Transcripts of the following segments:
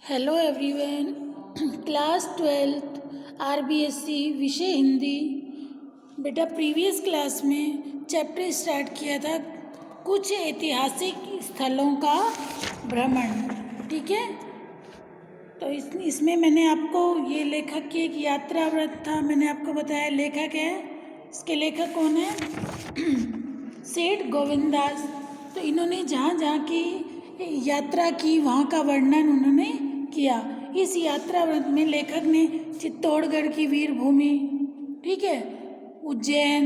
Hello everyone. Class 12th RBSC विषय हिंदी। बेटा previous class में चैप्टर स्टार्ट किया था कुछ ऐतिहासिक स्थलों का भ्रमण। ठीक है, तो इसमें मैंने आपको ये लेखक की एक यात्रा व्रत था, मैंने आपको बताया लेखक है, इसके लेखक कौन है? सेठ गोविंददास। तो इन्होंने जहाँ जहाँ की यात्रा की वहाँ का वर्णन उन्होंने किया। इस यात्रा व्रत में लेखक ने चित्तौड़गढ़ की वीर भूमि, ठीक है, उज्जैन,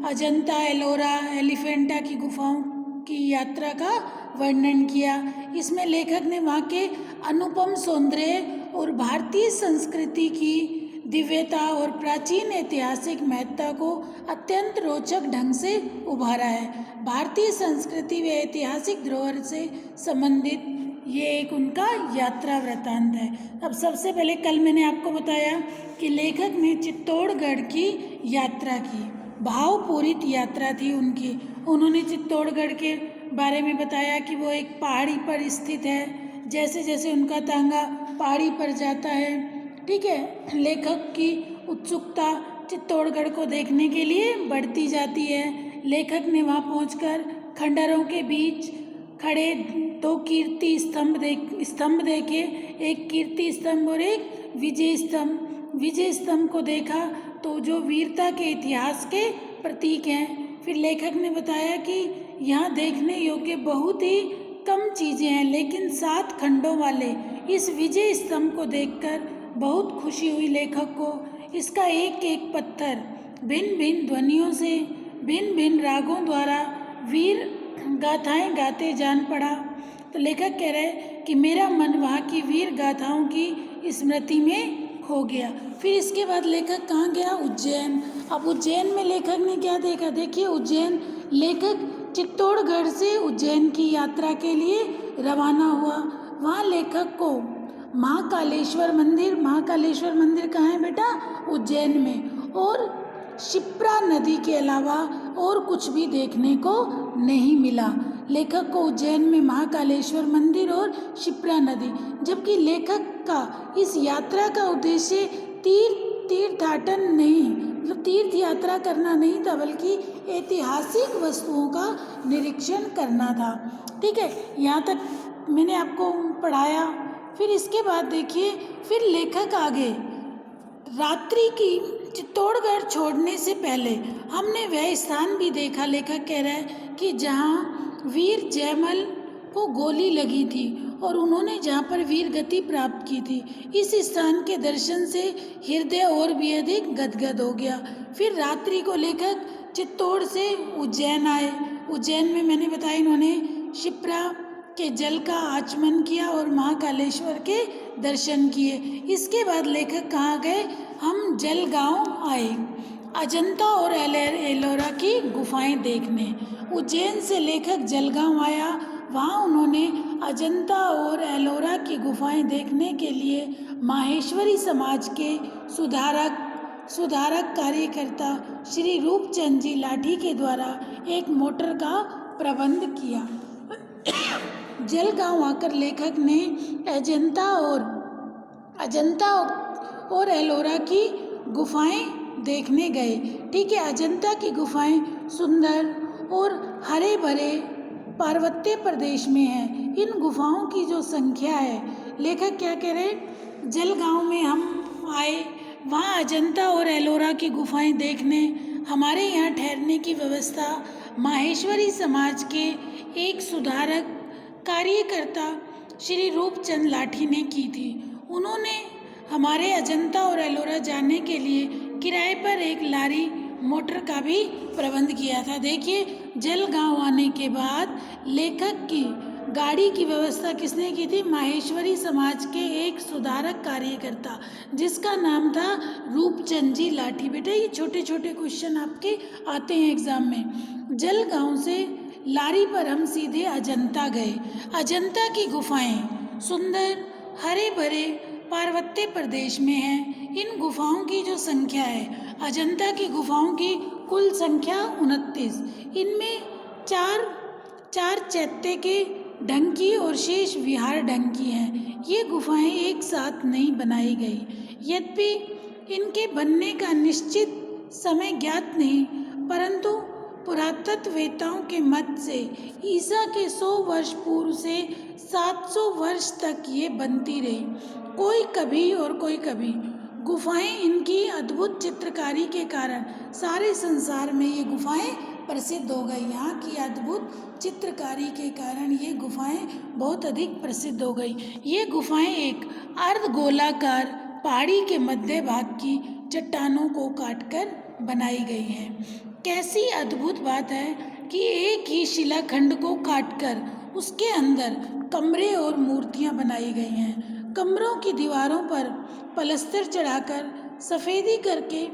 अजंता एलोरा, एलिफेंटा की गुफाओं की यात्रा का वर्णन किया। इसमें लेखक ने वहाँ के अनुपम सौंदर्य और भारतीय संस्कृति की दिव्यता और प्राचीन ऐतिहासिक महत्ता को अत्यंत रोचक ढंग से उभारा है। भारतीय संस्कृति व ऐतिहासिक धरोहर से संबंधित ये एक उनका यात्रा वृत्तांत है। अब सबसे पहले कल मैंने आपको बताया कि लेखक ने चित्तौड़गढ़ की यात्रा की, भावपूरित यात्रा थी उनकी। उन्होंने चित्तौड़गढ़ के बारे में बताया कि वो एक पहाड़ी पर स्थित है, जैसे जैसे उनका तांगा पहाड़ी पर जाता है, ठीक है, लेखक की उत्सुकता चित्तौड़गढ़ को देखने के लिए बढ़ती जाती है। लेखक ने वहाँ पहुंचकर खंडरों के बीच खड़े दो कीर्ति स्तंभ देखे, एक कीर्ति स्तंभ और एक विजय स्तंभ। विजय स्तंभ को देखा तो जो वीरता के इतिहास के प्रतीक हैं। फिर लेखक ने बताया कि यहाँ देखने योग्य बहुत ही कम चीज़ें हैं, लेकिन 7 खंडों वाले इस विजय स्तंभ को देखकर बहुत खुशी हुई लेखक को। इसका एक एक पत्थर भिन्न भिन्न ध्वनियों से भिन्न भिन्न रागों द्वारा वीर गाथाएं गाते जान पड़ा। तो लेखक कह रहे कि मेरा मन वहाँ की वीर गाथाओं की स्मृति में खो गया। फिर इसके बाद लेखक कहाँ गया? उज्जैन। अब उज्जैन में लेखक ने क्या देखा? देखिए उज्जैन, लेखक चित्तौड़गढ़ से उज्जैन की यात्रा के लिए रवाना हुआ। वहाँ लेखक को महाकालेश्वर मंदिर कहाँ है बेटा? उज्जैन में। और शिप्रा नदी के अलावा और कुछ भी देखने को नहीं मिला। लेखक को उज्जैन में महाकालेश्वर मंदिर और शिप्रा नदी, जबकि लेखक का इस यात्रा का उद्देश्य तीर्थाटन नहीं, मतलब तीर्थ यात्रा करना नहीं था, बल्कि ऐतिहासिक वस्तुओं का निरीक्षण करना था। ठीक है, यहाँ तक मैंने आपको पढ़ाया। फिर इसके बाद देखिए, फिर लेखक आगे रात्रि की चित्तौड़गढ़ छोड़ने से पहले हमने वह स्थान भी देखा। लेखक कह रहा है कि जहाँ वीर जयमल को गोली लगी थी और उन्होंने जहाँ पर वीर गति प्राप्त की थी, इस स्थान के दर्शन से हृदय और भी अधिक गदगद हो गया। फिर रात्रि को लेखक चित्तौड़ से उज्जैन आए। उज्जैन में मैंने बताया इन्होंने शिप्रा के जल का आचमन किया और महाकालेश्वर के दर्शन किए। इसके बाद लेखक कहाँ गए? हम जलगांव आए, अजंता और एलोरा की गुफाएं देखने। उज्जैन से लेखक जलगांव आया, वहाँ उन्होंने अजंता और एलोरा की गुफाएं देखने के लिए माहेश्वरी समाज के सुधारक कार्यकर्ता श्री रूपचंद जी लाठी के द्वारा एक मोटर का प्रबंध किया। जलगांव आकर लेखक ने अजंता और एलोरा की गुफाएं देखने गए। ठीक है, अजंता की गुफाएं सुंदर और हरे भरे पार्वत्य प्रदेश में है। इन गुफाओं की जो संख्या है, लेखक क्या कह रहे? जलगांव में हम आए, वहाँ अजंता और एलोरा की गुफाएं देखने हमारे यहाँ ठहरने की व्यवस्था माहेश्वरी समाज के एक सुधारक कार्यकर्ता श्री रूपचंद लाठी ने की थी। उन्होंने हमारे अजंता और एलोरा जाने के लिए किराए पर एक लारी मोटर का भी प्रबंध किया था। देखिए, जलगांव आने के बाद लेखक की गाड़ी की व्यवस्था किसने की थी? माहेश्वरी समाज के एक सुधारक कार्यकर्ता, जिसका नाम था रूपचंद जी लाठी। बेटा ये छोटे छोटे क्वेश्चन आपके आते हैं एग्जाम में। जलगांव से लारी पर हम सीधे अजंता गए। अजंता की गुफाएं सुंदर हरे भरे पार्वत्य प्रदेश में हैं। इन गुफाओं की जो संख्या है, अजंता की गुफाओं की कुल संख्या 29, इनमें चार चैत्य के ढंग की और शेष विहार ढंग की हैं। ये गुफाएं एक साथ नहीं बनाई गई, यद्यपि इनके बनने का निश्चित समय ज्ञात नहीं, परंतु पुरातत्ववेत्ताओं के मत से ईसा के 100 वर्ष पूर्व से 700 वर्ष तक ये बनती रही, कोई कभी और कोई कभी। गुफाएं इनकी अद्भुत चित्रकारी के कारण सारे संसार में ये गुफाएं प्रसिद्ध हो गई। यहाँ की अद्भुत चित्रकारी के कारण ये गुफाएं बहुत अधिक प्रसिद्ध हो गई। ये गुफाएं एक अर्धगोलाकार पहाड़ी के मध्य भाग की चट्टानों को काटकर बनाई गई हैं। कैसी अद्भुत बात है कि एक ही शिलाखंड को काटकर उसके अंदर कमरे और मूर्तियां बनाई गई हैं। कमरों की दीवारों पर पलस्तर चढ़ाकर सफ़ेदी करके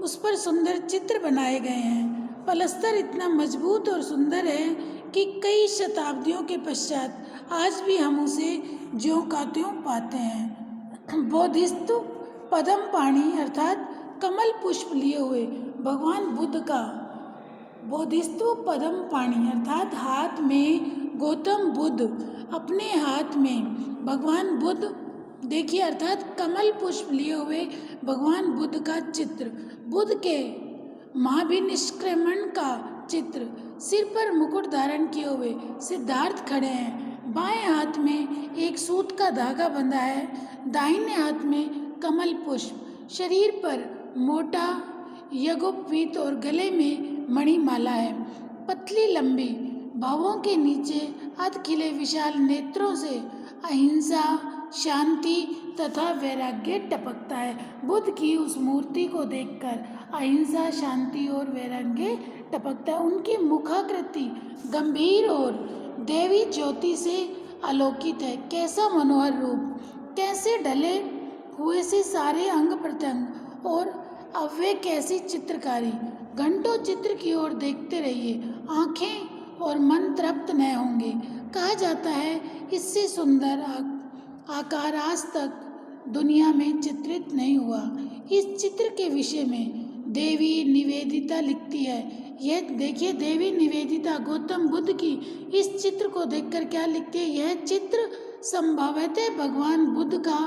उस पर सुंदर चित्र बनाए गए हैं। पलस्तर इतना मजबूत और सुंदर है कि कई शताब्दियों के पश्चात आज भी हम उसे ज्यों का त्यों पाते हैं। बोधिसत्व पद्म पाणि अर्थात कमल पुष्प लिए हुए भगवान बुद्ध का, बोधिसत्व पद्म पाणि अर्थात हाथ में गौतम बुद्ध, अपने हाथ में भगवान बुद्ध देखिए अर्थात कमल पुष्प लिए हुए भगवान बुद्ध का चित्र, बुद्ध के महाभिनिष्क्रमण का चित्र, सिर पर मुकुट धारण किए हुए सिद्धार्थ खड़े हैं। बाएं हाथ में एक सूत का धागा बंधा है, दाहिने हाथ में कमल पुष्प, शरीर पर मोटा यज्ञोपवीत और गले में मणिमाला है। पतली लंबी भवों के नीचे अध खिले विशाल नेत्रों से अहिंसा, शांति तथा वैराग्य टपकता है। बुद्ध की उस मूर्ति को देखकर अहिंसा, शांति और वैराग्य टपकता है। उनकी मुखाकृति गंभीर और देवी ज्योति से आलोकित है। कैसा मनोहर रूप, कैसे ढले हुए से सारे अंग प्रत्यंग और अव्यय कैसी चित्रकारी। घंटों चित्र की ओर देखते रहिए, आंखें और मन तृप्त न होंगे। कहा जाता है इससे सुंदर आकार आज तक दुनिया में चित्रित नहीं हुआ। इस चित्र के विषय में देवी निवेदिता लिखती है। यह देखिए देवी निवेदिता गौतम बुद्ध की इस चित्र को देखकर क्या लिखती है, यह चित्र संभवतः भगवान बुद्ध का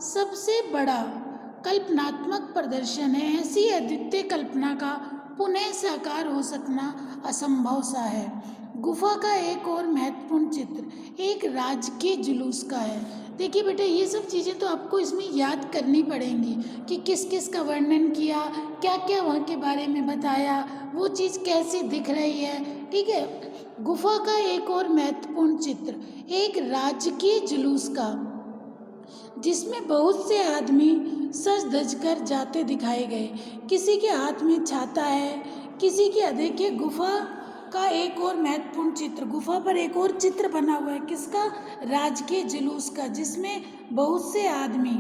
सबसे बड़ा कल्पनात्मक प्रदर्शन है। ऐसी अद्वितीय कल्पना का पुनः साकार हो सकना असंभव सा है। गुफा का एक और महत्वपूर्ण चित्र एक राजकीय जुलूस का है। देखिए बेटे ये सब चीज़ें तो आपको इसमें याद करनी पड़ेंगी कि किस किस का वर्णन किया, क्या क्या वहाँ के बारे में बताया, वो चीज़ कैसी दिख रही है। ठीक है, गुफा का एक और महत्वपूर्ण चित्र एक राजकीय जुलूस का, जिसमें बहुत से आदमी सज धज कर जाते दिखाए गए। किसी के हाथ में छाता है, किसी के, देखिए गुफा का एक और महत्वपूर्ण चित्र, गुफा पर एक और चित्र बना हुआ है किसका, राजकीय जुलूस का, जिसमें बहुत से आदमी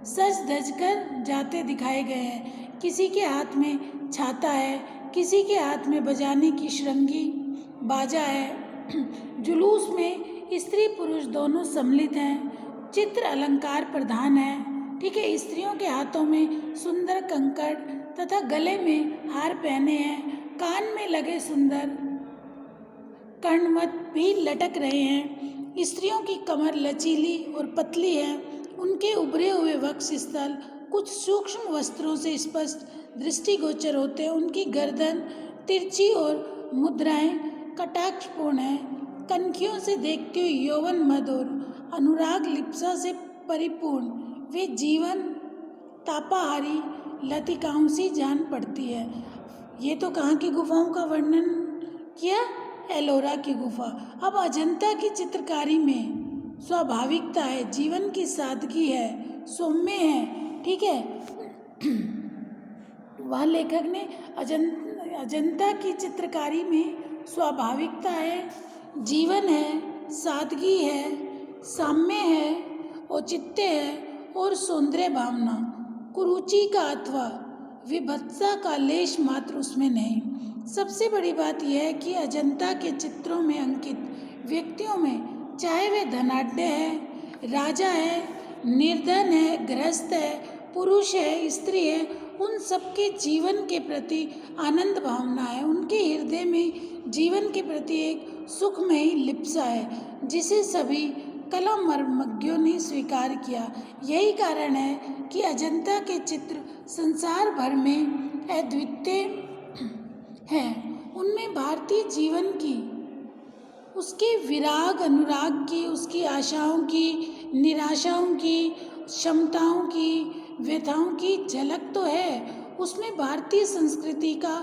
सज धज कर जाते दिखाए गए हैं। किसी के हाथ में छाता है, किसी के हाथ में बजाने की श्रृंगी बाजा है। जुलूस में स्त्री पुरुष दोनों सम्मिलित हैं। चित्र अलंकार प्रधान है। ठीक है, स्त्रियों के हाथों में सुंदर कंकड़ तथा गले में हार पहने हैं। कान में लगे सुंदर कर्णवत भी लटक रहे हैं। स्त्रियों की कमर लचीली और पतली है। उनके उभरे हुए वक्ष स्थल कुछ सूक्ष्म वस्त्रों से स्पष्ट दृष्टिगोचर होते हैं। उनकी गर्दन तिरछी और मुद्राएं कटाक्षपूर्ण है। कनखियों से देखते हुए यौवन मद और अनुराग लिप्सा से परिपूर्ण वे जीवन तापाहारी लतिकाओं सी जान पड़ती है। ये तो कहाँ की गुफाओं का वर्णन किया, एलोरा की गुफा। अब अजंता की चित्रकारी में स्वाभाविकता है, जीवन की सादगी है, सौम्य है। ठीक है, वह लेखक ने अजंता की चित्रकारी में स्वाभाविकता है, जीवन है, सादगी है, साम्य है, औचित्य है और सौंदर्य भावना, कुरुचि का अथवा विभत्सा का लेश मात्र उसमें नहीं। सबसे बड़ी बात यह है कि अजंता के चित्रों में अंकित व्यक्तियों में, चाहे वे धनाढ्य है, राजा है, निर्धन है, गृहस्थ है, पुरुष है, स्त्री है, उन सबके जीवन के प्रति आनंद भावना है। उनके हृदय में जीवन के प्रति एक सुखमयी लिप्सा है जिसे सभी कला मर्मज्ञों ने स्वीकार किया। यही कारण है कि अजंता के चित्र संसार भर में अद्वितीय हैं। उनमें भारतीय जीवन की, उसके विराग अनुराग की, उसकी आशाओं की, निराशाओं की, क्षमताओं की, व्यथाओं की झलक तो है। उसमें भारतीय संस्कृति का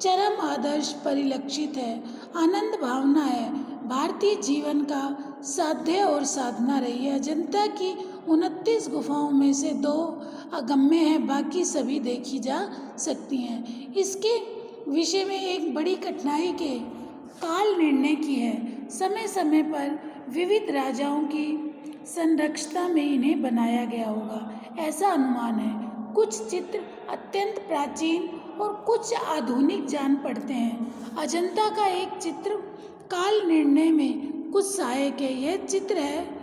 चरम आदर्श परिलक्षित है। आनंद भावना है, भारतीय जीवन का साध्य और साधना रही है। अजंता की 29 गुफाओं में से 2 अगम्य हैं, बाकी सभी देखी जा सकती हैं। इसके विषय में एक बड़ी कठिनाई के काल निर्णय की है। समय समय पर विविध राजाओं की संरक्षता में इन्हें बनाया गया होगा, ऐसा अनुमान है। कुछ चित्र अत्यंत प्राचीन और कुछ आधुनिक जान पड़ते हैं। अजंता का एक चित्र काल निर्णय में कुछ सहायक है। यह चित्र है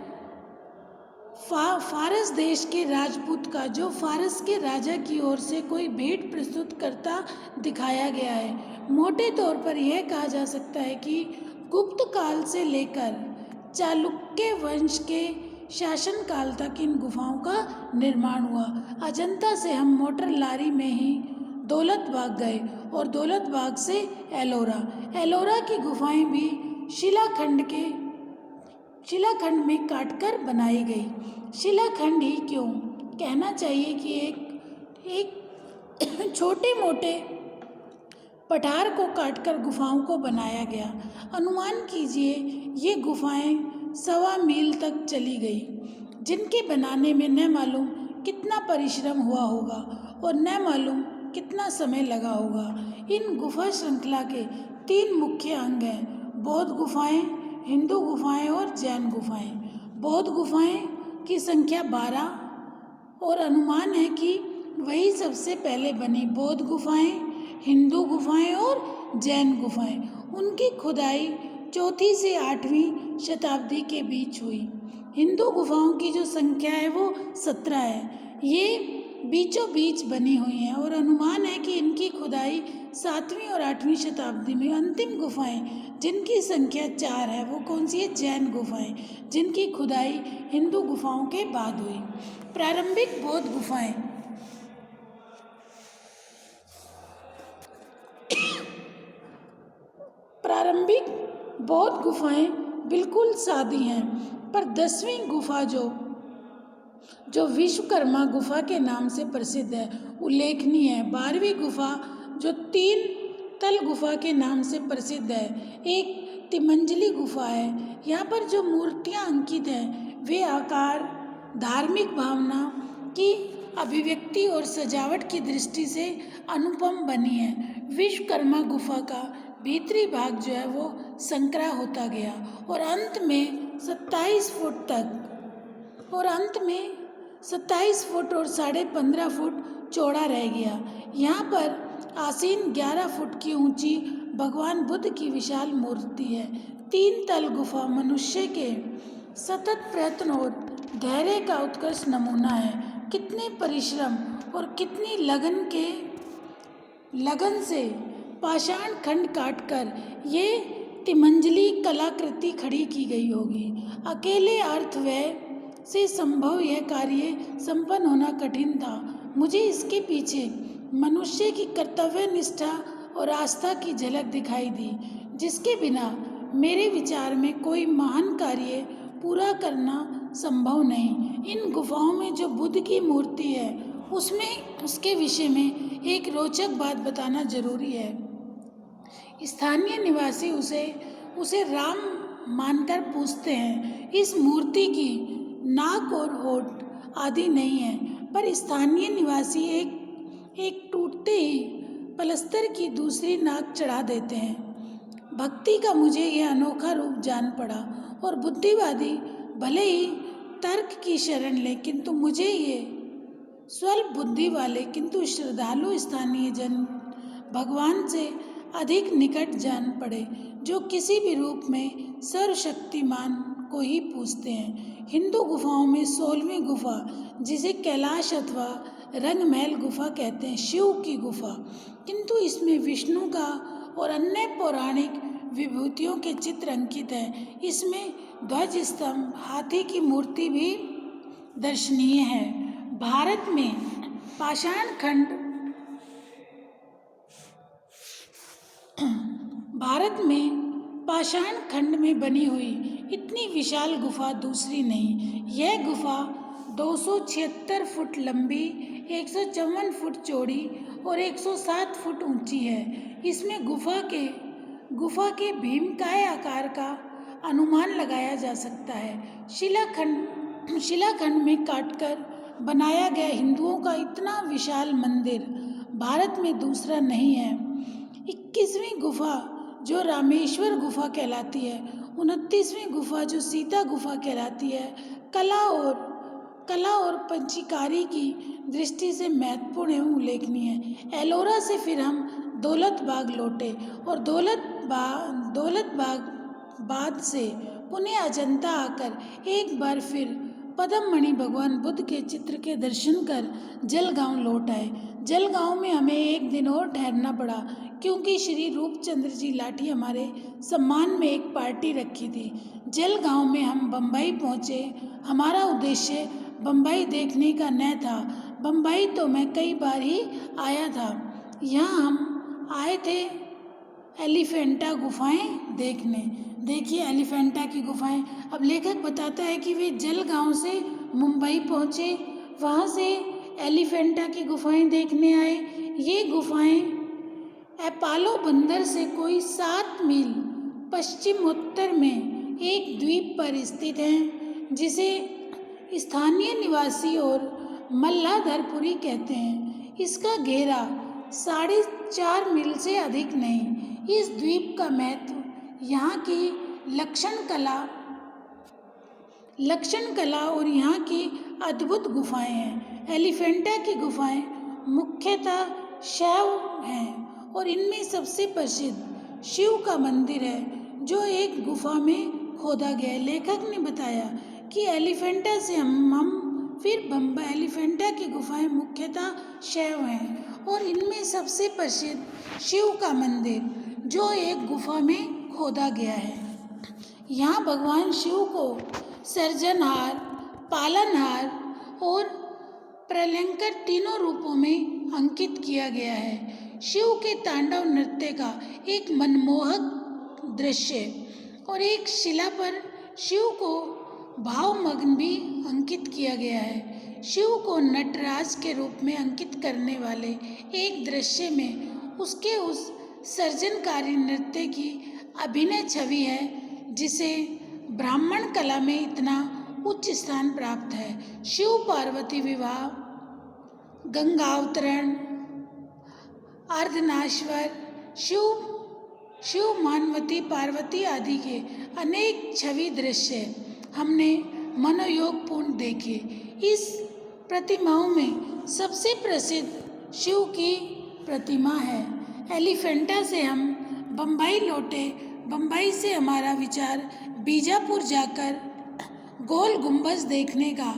फारस देश के राजपूत का, जो फारस के राजा की ओर से कोई भेंट प्रस्तुत करता दिखाया गया है। मोटे तौर पर यह कहा जा सकता है कि गुप्त काल से लेकर चालुक्य वंश के शासन काल तक इन गुफाओं का निर्माण हुआ। अजंता से हम मोटर लारी में ही दौलत बाग गए और दौलत बाग से एलोरा की गुफाएं भी शिलाखंड में काटकर बनाई गई। शिलाखंड ही क्यों, कहना चाहिए कि एक छोटे मोटे पठार को काटकर गुफाओं को बनाया गया। अनुमान कीजिए ये गुफाएं 1.25 मील तक चली गई, जिनके बनाने में न मालूम कितना परिश्रम हुआ होगा और न मालूम कितना समय लगा होगा। इन गुफा श्रृंखला के 3 मुख्य अंग हैं: बौद्ध गुफाएं, हिंदू गुफाएं और जैन गुफाएं। बौद्ध गुफाएं की संख्या 12 और अनुमान है कि वही सबसे पहले बनी। बौद्ध गुफाएं, हिंदू गुफाएं और जैन गुफाएं, उनकी खुदाई 4वीं से 8वीं शताब्दी के बीच हुई। हिंदू गुफाओं की जो संख्या है वो 17 है। ये बीचों बीच बनी हुई हैं और अनुमान है कि इनकी खुदाई 7वीं और 8वीं शताब्दी में। अंतिम गुफाएं जिनकी संख्या 4 है वो कौन सी है? जैन गुफाएं, जिनकी खुदाई हिंदू गुफाओं के बाद हुई। प्रारंभिक बौद्ध गुफाएं। प्रारंभिक बौद्ध गुफाएं बिल्कुल सादी हैं, पर 10वीं गुफा जो विश्वकर्मा गुफा के नाम से प्रसिद्ध है, उल्लेखनीय है। 12वीं गुफा जो 3 तल गुफा के नाम से प्रसिद्ध है, एक तिमंजली गुफा है। यहाँ पर जो मूर्तियाँ अंकित हैं वे आकार, धार्मिक भावना की अभिव्यक्ति और सजावट की दृष्टि से अनुपम बनी है। विश्वकर्मा गुफा का भीतरी भाग जो है वो संकरा होता गया और अंत में 27 फुट और 15.5 फुट चौड़ा रह गया। यहाँ पर आसीन 11 फुट की ऊंची भगवान बुद्ध की विशाल मूर्ति है। 3 तल गुफा मनुष्य के सतत प्रयत्न और धैर्य का उत्कृष्ट नमूना है। कितने परिश्रम और कितनी लगन से पाषाण खंड काटकर ये तिमंजली कलाकृति खड़ी की गई होगी। अकेले अर्थव्यय से संभव यह कार्य संपन्न होना कठिन था। मुझे इसके पीछे मनुष्य की कर्तव्य निष्ठा और आस्था की झलक दिखाई दी, जिसके बिना मेरे विचार में कोई महान कार्य पूरा करना संभव नहीं। इन गुफाओं में जो बुद्ध की मूर्ति है उसके विषय में एक रोचक बात बताना जरूरी है। स्थानीय निवासी उसे राम मानकर पूजते हैं। इस मूर्ति की नाक और होठ आदि नहीं है, पर स्थानीय निवासी एक टूटते ही पलस्तर की दूसरी नाक चढ़ा देते हैं। भक्ति का मुझे यह अनोखा रूप जान पड़ा और बुद्धिवादी भले ही तर्क की शरण ले, किंतु मुझे ये स्वल्प बुद्धि वाले किंतु श्रद्धालु स्थानीय जन भगवान से अधिक निकट जान पड़े, जो किसी भी रूप में सर्वशक्तिमान को ही पूजते हैं। हिंदू गुफाओं में 16वीं गुफा, जिसे कैलाश अथवा रंगमहल गुफा कहते हैं, शिव की गुफा, किंतु इसमें विष्णु का और अन्य पौराणिक विभूतियों के चित्र अंकित हैं। इसमें ध्वज स्तंभ, हाथी की मूर्ति भी दर्शनीय है। भारत में पाषाण खंड में बनी हुई इतनी विशाल गुफा दूसरी नहीं। यह गुफा 276 फुट लंबी, 154 फुट चौड़ी और 107 फुट ऊंची है। इसमें गुफा के भीमकाय आकार का अनुमान लगाया जा सकता है। शिलाखंड में काटकर बनाया गया हिंदुओं का इतना विशाल मंदिर भारत में दूसरा नहीं है। 21वीं गुफा जो रामेश्वर गुफा कहलाती है, 29वीं गुफा जो सीता गुफा कहलाती है, कला और पंचीकारी की दृष्टि से महत्वपूर्ण एवं उल्लेखनीय है। एलोरा से फिर हम दौलत बाग लौटे और दौलत बाग से पुणे अजंता आकर एक बार फिर पद्ममणि भगवान बुद्ध के चित्र के दर्शन कर जलगांव लौट आए। जलगांव में हमें एक दिन और ठहरना पड़ा, क्योंकि श्री रूपचंद्र जी लाठी हमारे सम्मान में एक पार्टी रखी थी। जलगांव में हम बम्बई पहुँचे। हमारा उद्देश्य बम्बई देखने का न था। बम्बई तो मैं कई बार ही आया था। यहाँ हम आए थे एलिफेंटा गुफाएं देखने। देखिए एलिफेंटा की गुफाएं। अब लेखक बताता है कि वे जलगांव से मुंबई पहुँचे, वहाँ से एलिफेंटा की गुफाएं देखने आए। ये गुफाएं एपालो बंदर से कोई 7 मील पश्चिमोत्तर में एक द्वीप पर स्थित हैं, जिसे स्थानीय निवासी और मल्लाधरपुरी कहते हैं। इसका घेरा 4.5 मील से अधिक नहीं। इस द्वीप का महत्व यहाँ की लक्षण कला और यहाँ की अद्भुत गुफाएं हैं। एलिफेंटा की गुफाएं मुख्यतः शैव हैं और इनमें सबसे प्रसिद्ध शिव का मंदिर है, जो एक गुफा में खोदा गया है। लेखक ने बताया कि एलिफेंटा से हम फिर बम्बई। एलिफेंटा की गुफाएं मुख्यतः शैव हैं और इनमें सबसे प्रसिद्ध शिव का मंदिर, जो एक गुफा में खोदा गया है। यहाँ भगवान शिव को सृजनहार, पालनहार और प्रलयंकर तीनों रूपों में अंकित किया गया है। शिव के तांडव नृत्य का एक मनमोहक दृश्य और एक शिला पर शिव को भावमग्न भी अंकित किया गया है। शिव को नटराज के रूप में अंकित करने वाले एक दृश्य में उसके उस सर्जनकारी नृत्य की अभिनय छवि है, जिसे ब्राह्मण कला में इतना उच्च स्थान प्राप्त है। शिव पार्वती विवाह, गंगावतरण, अर्धनाश्वर, शिव मानवती पार्वती आदि के अनेक छवि दृश्य हमने मनोयोगपूर्ण देखे। इस प्रतिमाओं में सबसे प्रसिद्ध शिव की प्रतिमा है। एलिफेंटा से हम बम्बई लौटे। बम्बई से हमारा विचार बीजापुर जाकर गोल गुंबज देखने का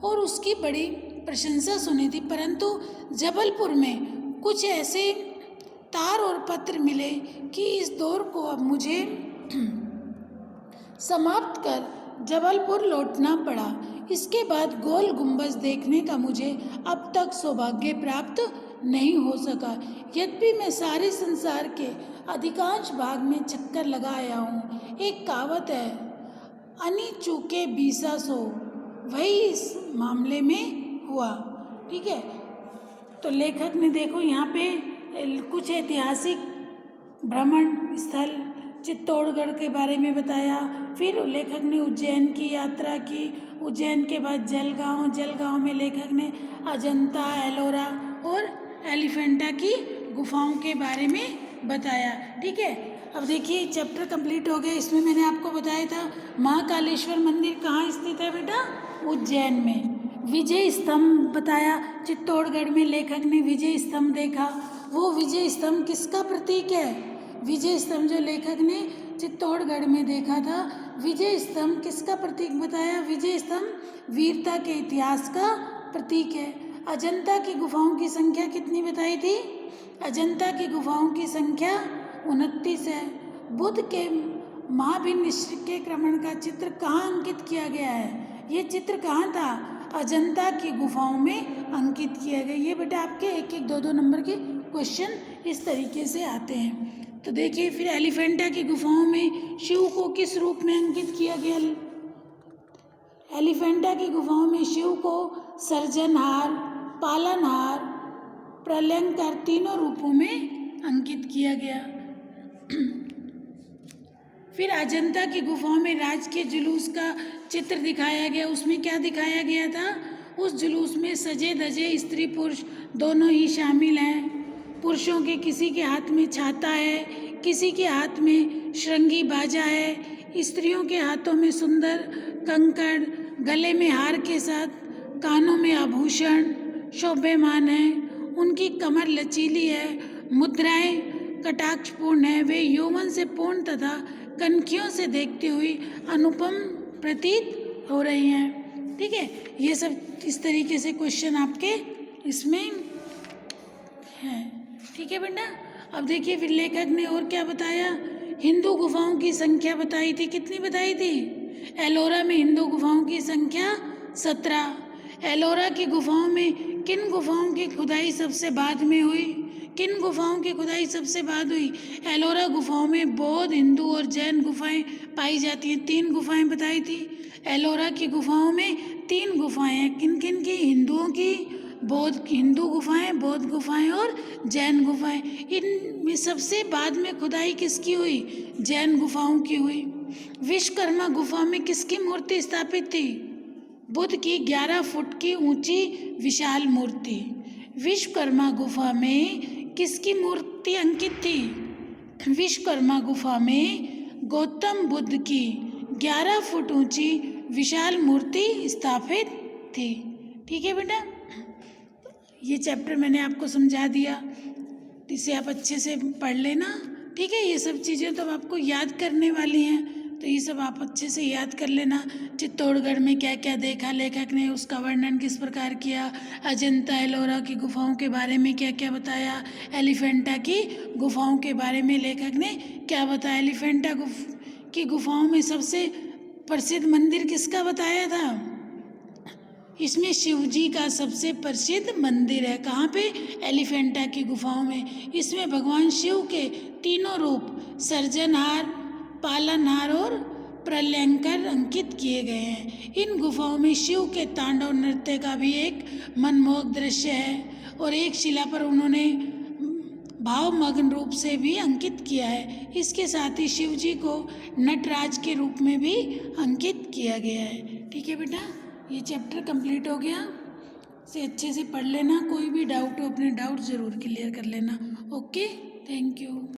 और उसकी बड़ी प्रशंसा सुनी थी, परंतु जबलपुर में कुछ ऐसे तार और पत्र मिले कि इस दौर को अब मुझे समाप्त कर जबलपुर लौटना पड़ा। इसके बाद गोल गुंबज देखने का मुझे अब तक सौभाग्य प्राप्त नहीं हो सका। यद्यपि मैं सारे संसार के अधिकांश भाग में चक्कर लगा आया हूँ। एक कहावत है, अनी चूके बीसा सो, वही इस मामले में हुआ। ठीक है, तो लेखक ने देखो यहाँ पे कुछ ऐतिहासिक भ्रमण स्थल चित्तौड़गढ़ के बारे में बताया। फिर लेखक ने उज्जैन की यात्रा की। उज्जैन के बाद जलगांव में लेखक ने अजंता, एलोरा और एलिफेंटा की गुफाओं के बारे में बताया। ठीक है, अब देखिए चैप्टर कंप्लीट हो गया। इसमें मैंने आपको बताया था महाकालेश्वर मंदिर कहाँ स्थित है बेटा, उज्जैन में। विजय स्तंभ बताया, चित्तौड़गढ़ में लेखक ने विजय स्तंभ देखा। वो विजय स्तंभ किसका प्रतीक है? विजय स्तंभ जो लेखक ने चित्तौड़गढ़ में देखा था। विजय स्तंभ किसका प्रतीक बताया? विजय स्तंभ वीरता के इतिहास का प्रतीक है। अजंता की गुफाओं की संख्या कितनी बताई थी? अजंता की गुफाओं की संख्या 29 है। बुद्ध के महाभिनिष्क्रिय के क्रमण का चित्र कहाँ अंकित किया गया है? ये चित्र कहाँ था? अजंता की गुफाओं में अंकित किया गया। ये बेटा आपके 1-1, 2-2 नंबर के क्वेश्चन इस तरीके से आते हैं। तो देखिए फिर एलिफेंटा की गुफाओं में शिव को किस रूप में अंकित किया गया? एलिफेंटा की गुफाओं में शिव को सर्जनहार, पालनहार, प्रलयंकर तीनों रूपों में अंकित किया गया। फिर अजंता की गुफाओं में राज के जुलूस का चित्र दिखाया गया। उसमें क्या दिखाया गया था? उस जुलूस में सजे धजे स्त्री पुरुष दोनों ही शामिल हैं। पुरुषों के किसी के हाथ में छाता है, किसी के हाथ में श्रृंगी बाजा है, स्त्रियों के हाथों में सुंदर कंकड़, गले में हार के साथ कानों में आभूषण शोभायमान हैं। उनकी कमर लचीली है, मुद्राएं कटाक्षपूर्ण है। वे यौवन से पूर्ण तथा कनखियों से देखती हुई अनुपम प्रतीत हो रही हैं। ठीक है, ये सब इस तरीके से क्वेश्चन आपके इसमें हैं। ठीक है बेटा। अब देखिए फिर लेखक ने और क्या बताया? हिंदू गुफाओं की संख्या बताई थी। कितनी बताई थी? एलोरा में हिंदू गुफाओं की संख्या 17। एलोरा की गुफाओं में किन गुफाओं की खुदाई सबसे बाद में हुई? किन गुफाओं की खुदाई सबसे बाद हुई? एलोरा गुफाओं में बौद्ध, हिंदू और जैन गुफाएं पाई जाती हैं। 3 गुफाएं बताई थी। एलोरा की गुफाओं में 3 गुफाएं हैं। किन किन की? हिंदुओं की, बौद्ध हिंदू गुफाएं, बौद्ध गुफाएं और जैन गुफाएं। इनमें सबसे बाद में खुदाई किसकी हुई? जैन गुफाओं की हुई। विश्वकर्मा गुफा में किसकी मूर्ति स्थापित थी? बुद्ध की 11 फुट की ऊंची विशाल मूर्ति। विश्वकर्मा गुफा में किसकी मूर्ति अंकित थी? विश्वकर्मा गुफा में गौतम बुद्ध की 11 फुट ऊंची विशाल मूर्ति स्थापित थी। ठीक है बेटा, ये चैप्टर मैंने आपको समझा दिया, इसे आप अच्छे से पढ़ लेना। ठीक है, ये सब चीज़ें तो आपको याद करने वाली हैं, तो ये सब आप अच्छे से याद कर लेना। चित्तौड़गढ़ में क्या क्या देखा लेखक ने, उसका वर्णन किस प्रकार किया, अजंता एलोरा की गुफाओं के बारे में क्या क्या बताया, एलिफेंटा की गुफाओं के बारे में लेखक ने क्या बताया। एलिफेंटा की गुफाओं में सबसे प्रसिद्ध मंदिर किसका बताया था? इसमें शिवजी का सबसे प्रसिद्ध मंदिर है। कहाँ पे? एलिफेंटा की गुफाओं में। इसमें भगवान शिव के तीनों रूप सर्जनहार, पालनहार और प्रलयंकर अंकित किए गए हैं। इन गुफाओं में शिव के तांडव नृत्य का भी एक मनमोहक दृश्य है और एक शिला पर उन्होंने भावमग्न रूप से भी अंकित किया है। इसके साथ ही शिव जी को नटराज के रूप में भी अंकित किया गया है। ठीक है बेटा, ये चैप्टर कंप्लीट हो गया। इसे अच्छे से पढ़ लेना। कोई भी डाउट हो अपने डाउट ज़रूर क्लियर कर लेना। Okay, thank you.